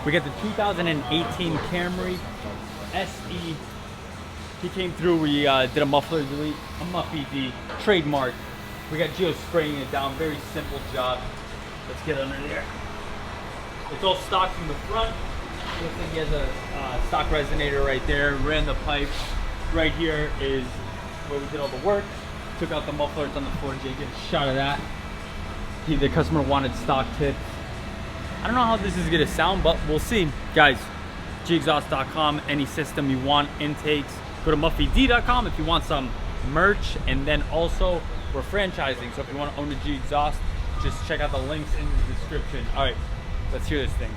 We got the 2018 Camry SE. He came through, we did a muffler delete, a Muffy D, trademark. We got Gio spraying it down, very simple job. Let's get under there. It's all stock from the front. Looks like he has a stock resonator right there, ran the pipe. Right here is where we did all the work. Took out the muffler, it's on the floor. Jay, get a shot of that. The customer wanted stock tips. I don't know how this is gonna sound, but we'll see. Guys, gexhaust.com, any system you want, intakes. Go to muffyd.com if you want some merch, and then also we're franchising. So if you want to own a G Exhaust, just check out the links in the description. All right, let's hear this thing.